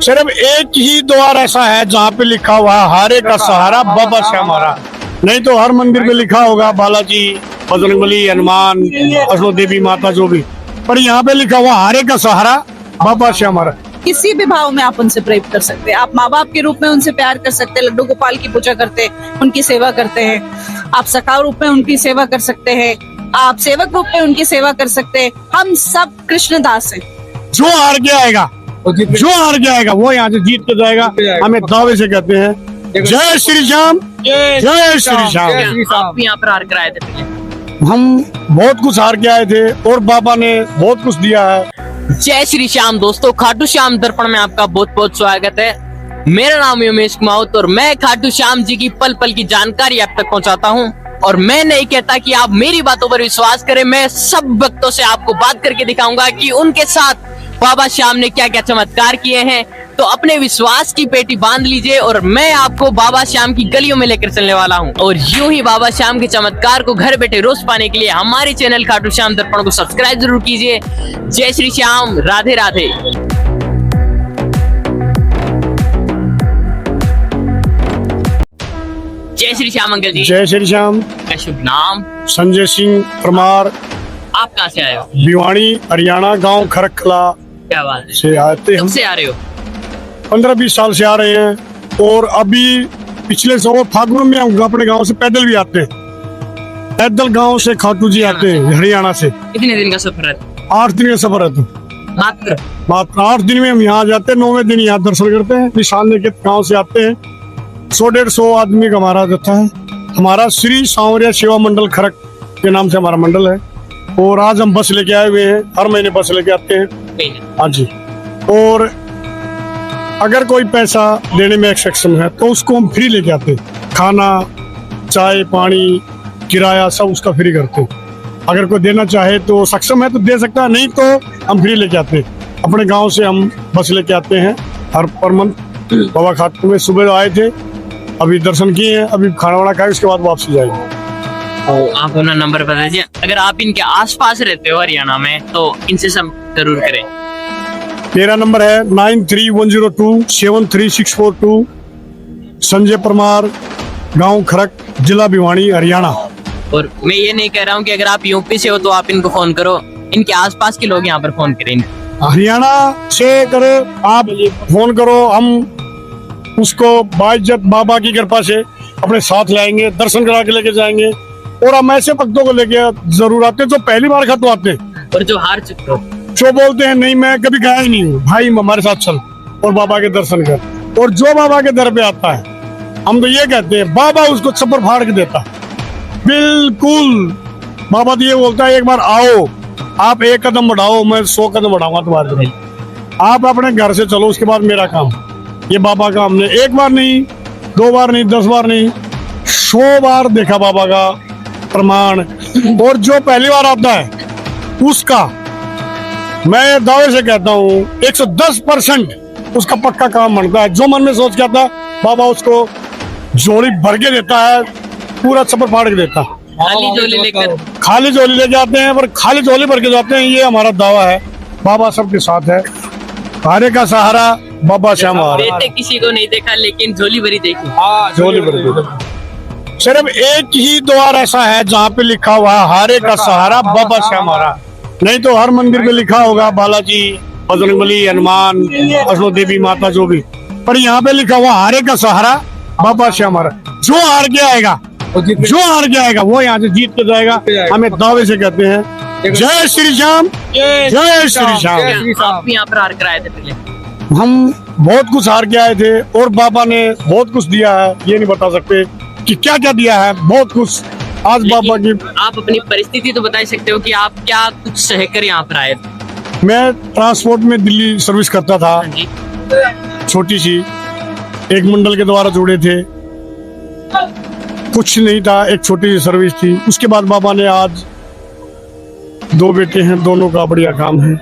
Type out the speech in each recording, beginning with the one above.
सिर्फ एक ही द्वार ऐसा है जहाँ पे लिखा हुआ है हारे का सहारा बाबा श्याम हरा। नहीं तो हर मंदिर में लिखा होगा बालाजी, बजरंगबली, हनुमान, वैष्णो देवी माता, जो भी, पर यहाँ पे लिखा हुआ हारे का सहारा बाबा श्याम हरा। किसी भी भाव में आप उनसे प्रेम कर सकते हैं। आप माँ बाप के रूप में उनसे प्यार कर सकते हैं, लड्डू गोपाल की पूजा करते हैं, उनकी सेवा करते हैं। आप सखा रूप में उनकी सेवा कर सकते हैं, आप सेवक रूप में उनकी सेवा कर सकते हैं। हम सब कृष्णदास हैं। जो हार के आएगा, जो हार के आएगा वो यहाँ से जीत के जाएगा। हमें दावे से कहते हैं जय श्री श्याम, जय श्री श्याम। आप भी यहाँ पर हार कर आए थे पहले? हम बहुत कुछ हार के आए थे और बाबा ने बहुत कुछ दिया है। जय श्री श्याम दोस्तों, खाटू श्याम दर्पण में आपका बहुत बहुत स्वागत है। मेरा नाम है उमेश कुमार और मैं खाटू श्याम जी की पल पल की जानकारी आप तक पहुंचाता हूं। और मैं नहीं कहता कि आप मेरी बातों पर विश्वास करें, मैं सब भक्तों से आपको बात करके दिखाऊंगा कि उनके साथ बाबा श्याम ने क्या क्या चमत्कार किए हैं। तो अपने विश्वास की पेटी बांध लीजिए और मैं आपको बाबा श्याम की गलियों में लेकर चलने वाला हूं। और यूं ही बाबा श्याम के चमत्कार को घर बैठे रोज पाने के लिए हमारे चैनल खाटू श्याम दर्पण को सब्सक्राइब जरूर कीजिए। जय श्री श्याम, राधे राधे। जय श्री श्याम अंकल जी। जय श्री श्याम। का शुभ नाम? संजय सिंह परमार। आप कहाँ से आए हो? भिवानी हरियाणा, गांव खरकला क्या बात है, से आते कब हम। से आ रहे हो? 15-20 साल से आ रहे हैं और अभी पिछले साल फागुन में हम अपने गांव से पैदल भी आते हैं। पैदल गांव से खाटू जी आते हैं हरियाणा से। कितने दिन का सफर है? 8 दिन का सफर है। तो मात्र 8 दिन में हम यहाँ आ जाते हैं। 9वें दिन यहाँ दर्शन करते हैं। निशान लेके गाँव से आते हैं। 100-150 आदमी का हमारा जत्था है। हमारा श्री सांवरिया सेवा मंडल खरक के नाम से हमारा मंडल है। और आज हम बस लेके आए हुए हैं। हर महीने बस लेके आते हैं। हाँ जी। और अगर कोई पैसा देने में सक्षम है तो उसको हम फ्री लेके आते हैं। खाना, चाय, पानी, किराया सब उसका फ्री करते हैं। अगर कोई देना चाहे तो सक्षम है तो दे सकता है, नहीं तो हम फ्री लेके आते हैं। अपने गांव से हम बस लेके आते हैं हर पर मंथ। बाबा खाटू में सुबह आए थे, अभी दर्शन किए हैं, अभी खाना वाना खाए, उसके बाद वापसी जाएंगे। आप अपना नंबर बता दीजिए। अगर आप इनके आसपास रहते हो हरियाणा में तो इनसे संपर्क जरूर करें। मेरा नंबर है 9310273642। संजय परमार, गांव खरक, जिला भिवानी, हरियाणा। और मैं ये नहीं कह रहा हूँ कि अगर आप यूपी से हो तो आप इनको फोन करो, इनके आसपास के लोग यहाँ पर फोन करें। हरियाणा से करे आप फोन करो, हम उसको बाइज्जत बाबा की कृपा से अपने साथ लाएंगे, दर्शन करा के लेके जाएंगे। और हम ऐसे भक्तों को लेके जरूर आते हैं जो पहली बार खाटू आते हैं और जो हार चुके हो, जो बोलते हैं नहीं मैं कभी गया ही नहीं हूँ, भाई हमारे साथ चल और बाबा के दर्शन कर। और जो बाबा के दर पे आता है हम तो ये कहते हैं बाबा उसको छप्पर फाड़ के देता है। बिल्कुल, बाबा तो ये बोलता है एक बार आओ, आप 1 कदम बढ़ाओ, मैं 100 कदम बढ़ाऊंगा तुम्हारे लिए। आप अपने घर से चलो, उसके बाद मेरा काम। ये बाबा का हमने 1 बार नहीं, 2 बार नहीं, 10 बार नहीं, 100 बार देखा बाबा का प्रमाण। और जो पहली बार आता है उसका मैं दावे से कहता हूँ 110% उसका पक्का काम बनता है। जो मन में सोच के आता बाबा उसको झोली भर के देता है, पूरा छप्पर फाड़ के देता है। खाली झोली लेकर? खाली झोली ले जाते हैं, पर खाली झोली भर के जाते हैं, ये हमारा दावा है। बाबा सबके साथ है। हारे का सहारा बाबा श्याम हरा। बेटे किसी को नहीं देखा लेकिन झोली भरी देखी। झोली भर के। सिर्फ एक ही द्वार ऐसा है जहाँ पे लिखा हुआ है हारे का सहारा बाबा श्याम हरा। नहीं तो हर मंदिर में लिखा होगा बालाजी, बजरंगबली, हनुमान, वैष्णो देवी माता, जो भी, पर यहाँ पे लिखा हुआ हारे का सहारा बाबा श्याम हरा। जो हार के आएगा, जो हार के आएगा वो यहाँ से जीत के जाएगा। हमें दावे से कहते हैं जय श्री श्याम, जय श्री श्याम। आप भी यहाँ पर हार कर आए थे पहले? हम बहुत कुछ हार के आए थे और बाबा ने बहुत कुछ दिया है, ये नहीं बता सकते कि क्या क्या दिया है, बहुत कुछ। आज बाबा की आप अपनी परिस्थिति तो बता सकते हो कि आप क्या कुछ सहकर यहाँ पर आए थे? मैं ट्रांसपोर्ट में दिल्ली सर्विस करता था, जी। छोटी सी, एक मंडल के द्वारा जुड़े थे, कुछ नहीं था, एक छोटी सी सर्विस थी। उसके बाद बाबा ने आज 2 बेटे हैं, दोनों का बढ़िया काम है।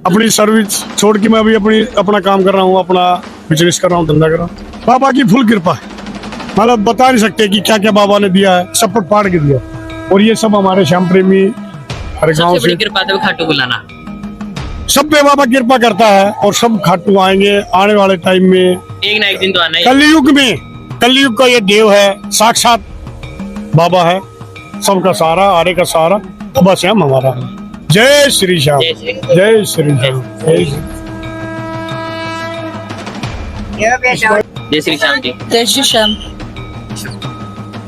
अपनी सर्विस छोड़ के मैं अभी अपना काम कर रहा हूँ, अपना बिजनेस कर रहा हूँ, धंधा कर रहा हूँ। बाबा की फुल कृपा है, मतलब बता नहीं सकते कि क्या क्या बाबा ने दिया है, सब पर फाड़ के दिया। और ये सब हमारे श्याम प्रेमी हर गाँव सबसे से बड़ी कृपा है खाटू बुलाना। सब पे बाबा कृपा करता है और सब खाटू आएंगे आने वाले टाइम में। एक ना एक दिन तो आना ही। कलयुग का ये देव है, साक्षात बाबा है, सबका सहारा, आरे का सहारा, बाबा श्याम हमारा। जय श्री श्याम, जय श्री जय श्री श्याम, जय श्री। जय श्री श्याम जी। जय श्री श्याम।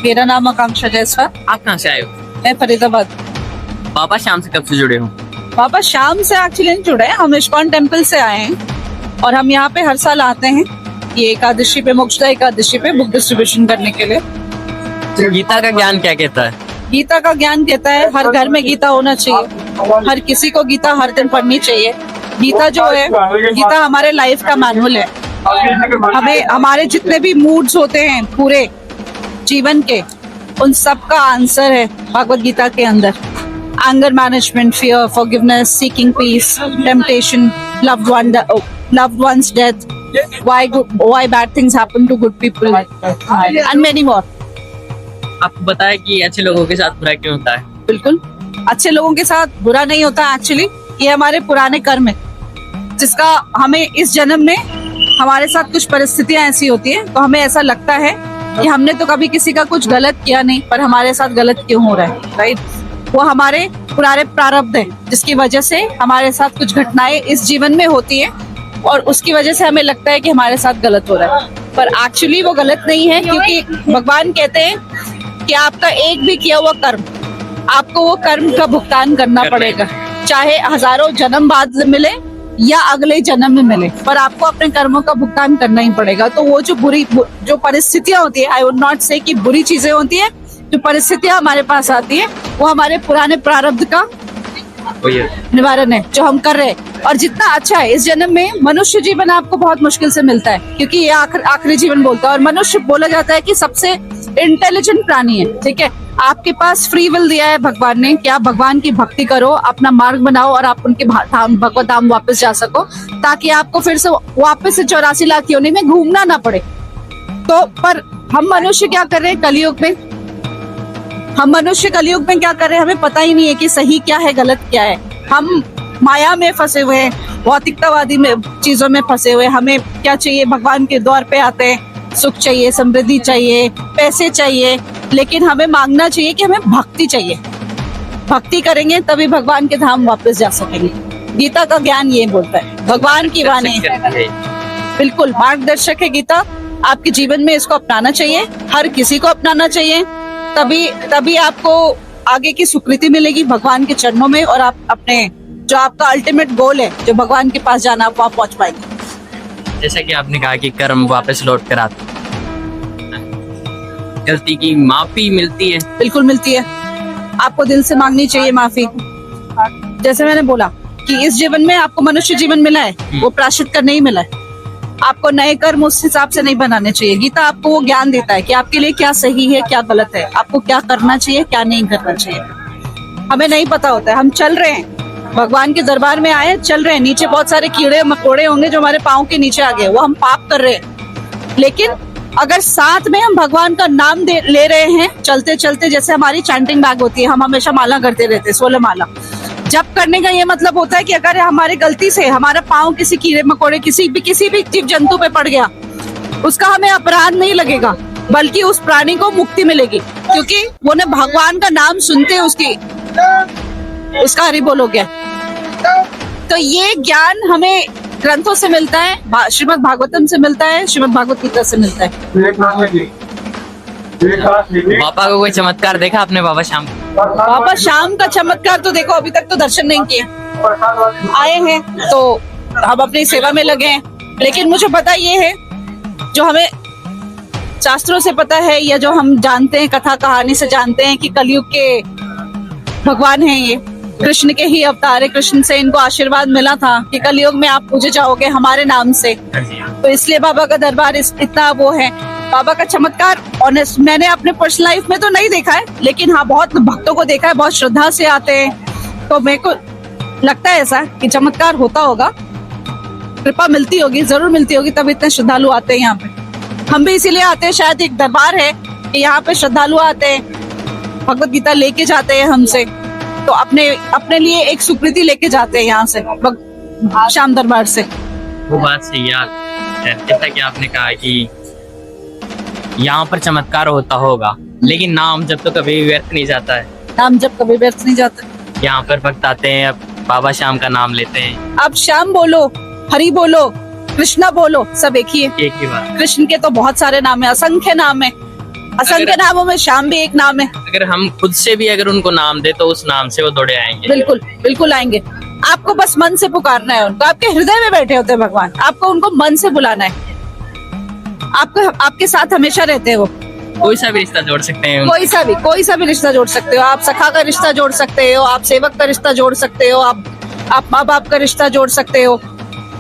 मेरा नाम आकांक्षा जायसवाल, आप कहाँ से आए हो? मैं फरीदाबाद। बाबा श्याम से कब से जुड़े हो? बाबा शाम से एक्चुअली नहीं जुड़े हैं, हम इस्कॉन टेम्पल से आए हैं और हम यहाँ पे हर साल आते हैं ये एकादशी पे, मोक्षदा एकादशी पे बुक डिस्ट्रीब्यूशन करने के लिए। तो गीता का ज्ञान क्या कहता है? गीता का ज्ञान कहता है हर घर में गीता होना चाहिए, हर किसी को गीता हर दिन पढ़नी चाहिए। गीता जो है, गीता हमारे लाइफ का मैनुअल है। हमें हमारे जितने भी मूड्स होते हैं पूरे जीवन के, उन सब का आंसर है भगवत गीता के अंदर। Anger management, fear, forgiveness, seeking peace, temptation, loved one's death, why bad things happen to good people, and many more. आपको बताया कि अच्छे लोगों के साथ बुरा क्यों होता है? बिल्कुल, अच्छे लोगों के साथ बुरा नहीं होता। एक्चुअली ये हमारे पुराने कर्म है, जिसका हमें इस जन्म में हमारे साथ कुछ परिस्थितियां ऐसी होती है तो हमें ऐसा लगता है कि हमने तो कभी किसी का कुछ गलत किया नहीं, पर हमारे साथ गलत क्यों हो रहा है, राइट? वो हमारे पुराने प्रारब्ध है, जिसकी वजह से हमारे साथ कुछ घटनाएं इस जीवन में होती है और उसकी वजह से हमें लगता है कि हमारे साथ गलत हो रहा है, पर एक्चुअली वो गलत नहीं है। क्योंकि भगवान कहते हैं कि आपका एक भी किया हुआ कर्म, आपको वो कर्म का भुगतान करना पड़ेगा, चाहे हजारों जन्म बाद मिले या अगले जन्म में मिले, पर आपको अपने कर्मों का भुगतान करना ही पड़ेगा। तो वो जो परिस्थितियां होती है, आई वुड नॉट से कि बुरी चीजें होती है, जो परिस्थितियां हमारे पास आती है वो हमारे पुराने प्रारब्ध का निवारण है जो हम कर रहे हैं। और जितना अच्छा है इस जन्म में, मनुष्य जीवन आपको बहुत मुश्किल से मिलता है क्योंकि ये आखिरी जीवन बोलता है, और मनुष्य बोला जाता है कि सबसे इंटेलिजेंट प्राणी है, ठीक है? आपके पास फ्री विल दिया है भगवान ने कि आप भगवान की भक्ति करो, अपना मार्ग बनाओ और आप उनके धाम, भगवत धाम वापस जा सको, ताकि आपको फिर से वापस से 84 लाख योनि में घूमना ना पड़े। तो पर हम मनुष्य क्या कर रहे हैं कलयुग में? हम मनुष्य कलयुग में क्या कर रहे हैं, हमें पता ही नहीं है कि सही क्या है, गलत क्या है। हम माया में फंसे हुए हैं, भौतिकतावादी में चीजों में फंसे हुए। हमें क्या चाहिए? भगवान के द्वार पे आते हैं, सुख चाहिए, समृद्धि चाहिए, पैसे चाहिए, लेकिन हमें मांगना चाहिए कि हमें भक्ति चाहिए। भक्ति करेंगे तभी भगवान के धाम वापस जा सकेंगे। गीता का ज्ञान ये बोलता है, भगवान की वाणी है, बिल्कुल मार्गदर्शक है गीता। आपके जीवन में इसको अपनाना चाहिए, हर किसी को अपनाना चाहिए, तभी आपको आगे की स्वीकृति मिलेगी भगवान के चरणों में, और आप अपने जो आपका अल्टीमेट गोल है, जो भगवान के पास जाना, आप वहाँ पहुंच पाएंगे। जैसा कि आपने कहा कि कर्म वापस लौट कर आते, गलती की माफी मिलती है? बिल्कुल मिलती है, आपको दिल से मांगनी चाहिए माफी। जैसे मैंने बोला कि इस जीवन में आपको मनुष्य जीवन मिला है, वो प्रायश्चित कर नहीं मिला है। आपको नए कर्म उस हिसाब से नहीं बनाने चाहिए। गीता आपको वो ज्ञान देता है कि आपके लिए क्या सही है, क्या गलत है, आपको क्या करना चाहिए, क्या नहीं करना चाहिए। हमें नहीं पता होता है, हम चल रहे हैं, भगवान के दरबार में आए, चल रहे हैं, नीचे बहुत सारे कीड़े मकोड़े होंगे जो हमारे पाँव के नीचे आ गए, वो हम पाप कर रहे हैं। लेकिन अगर साथ में हम भगवान का नाम ले रहे हैं चलते चलते, जैसे हमारी चैंटिंग बैग होती है, हम हमेशा माला करते रहते हैं, 16 माला जप करने का ये मतलब होता है कि अगर हमारी गलती से हमारा पाँव किसी कीड़े मकोड़े किसी भी जीव जंतु पे पड़ गया, उसका हमें अपराध नहीं लगेगा, बल्कि उस प्राणी को मुक्ति मिलेगी, क्योंकि वो ने भगवान का नाम सुनते उसका हरि बोल हो गया। तो ये ज्ञान हमें ग्रंथों से मिलता है, श्रीमद् भागवतम से मिलता है, श्रीमद् भागवत गीता से मिलता है। बाबा को कोई चमत्कार देखा आपने? बाबा श्याम का चमत्कार तो देखो, अभी तक तो दर्शन नहीं किए, आए हैं तो हम अपनी सेवा में लगे हैं। लेकिन मुझे पता ये है, जो हमें शास्त्रों से पता है या जो हम जानते हैं, कथा कहानी से जानते हैं कि कलयुग के भगवान हैं, ये कृष्ण के ही अवतार है। कृष्ण से इनको आशीर्वाद मिला था कि कलयुग में आप पूजे जाओगे हमारे नाम से, तो इसलिए बाबा का दरबार इतना वो है। बाबा का चमत्कार ऑनेस्ट मैंने अपने पर्सनल लाइफ में तो नहीं देखा है, लेकिन हाँ बहुत भक्तों को देखा है, बहुत श्रद्धा से आते हैं, तो मेरे को लगता है ऐसा कि चमत्कार होता होगा, कृपा मिलती होगी, जरूर मिलती होगी, तब इतने श्रद्धालु आते हैं यहाँ पे। हम भी इसीलिए आते हैं, शायद एक दरबार है कि यहाँ पे श्रद्धालु आते हैं, भगवत गीता लेके जाते हैं हमसे, तो अपने लिए एक स्वीकृति लेके जाते हैं यहाँ से, श्याम दरबार से। वो बात सही है यार। जैसा कि आपने कहा कि यहाँ पर चमत्कार होता होगा, लेकिन नाम जब तो कभी भी व्यर्थ नहीं जाता है। नाम जब कभी व्यर्थ नहीं जाता। यहाँ पर भक्त आते हैं, अब बाबा श्याम का नाम लेते हैं। आप श्याम बोलो, हरि बोलो, कृष्णा बोलो, सब एक ही है। एक ही बात। कृष्ण के तो बहुत सारे नाम है, असंख्य नाम है। असंख्य नामों में श्याम भी एक नाम है। अगर हम खुद से भी अगर उनको नाम दे तो उस नाम से वो दौड़े आएंगे। बिल्कुल बिल्कुल आएंगे। आपको बस मन से पुकारना है उनको। आपके हृदय में बैठे होते हैं भगवान, आपको उनको मन से बुलाना है। आपको आपके साथ हमेशा रहते हैं वो। कोई सा भी रिश्ता जोड़ सकते हैं। कोई सा भी रिश्ता जोड़ सकते हो। आप सखा का रिश्ता जोड़ सकते हो, आप सेवक का रिश्ता जोड़ सकते हो, आप माँ बाप का रिश्ता जोड़ सकते हो।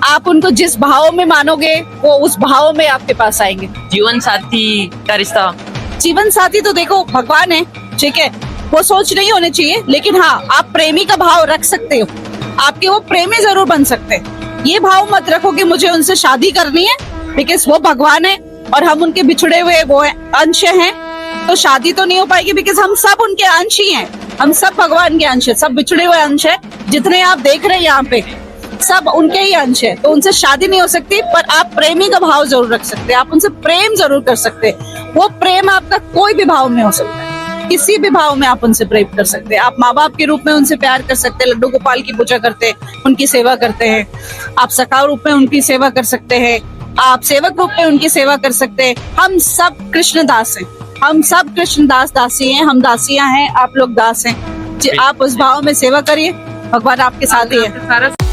आप उनको जिस भाव में मानोगे वो उस भाव में आपके पास आएंगे। जीवन साथी का रिश्ता, जीवन साथी तो देखो भगवान है, ठीक है, वो सोच नहीं होने चाहिए, लेकिन हाँ आप प्रेमी का भाव रख सकते हो। आपके वो प्रेमी जरूर बन सकते हैं। ये भाव मत रखो कि मुझे उनसे शादी करनी है, बिकॉज वो भगवान है और हम उनके बिछड़े हुए वो अंश हैं, तो शादी तो नहीं हो पाएगी, बिकॉज हम सब उनके अंश ही हैं। हम सब भगवान के अंश है, सब बिछड़े हुए अंश है। जितने आप देख रहे हैं यहाँ पे सब उनके ही अंश है, तो उनसे शादी नहीं हो सकती, पर आप प्रेमी का भाव जरूर रख सकते हैं। आप उनसे प्रेम जरूर कर सकते हैं। वो प्रेम आपका कोई भी भाव में हो सकता है, किसी भी भाव में आप उनसे प्रेम कर सकते हैं। आप माँ बाप के रूप में उनसे प्यार कर सकते हैं, लड्डू गोपाल की पूजा करते हैं, उनकी सेवा करते हैं। आप सखा रूप में उनकी सेवा कर सकते हैं, आप सेवक रूप में उनकी सेवा कर सकते हैं। हम सब कृष्णदास हैं, हम सब कृष्णदास दासी हैं, हम दासियां हैं, आप लोग दास हैं। आप उस भाव में सेवा करिए, भगवान आपके साथ ही है।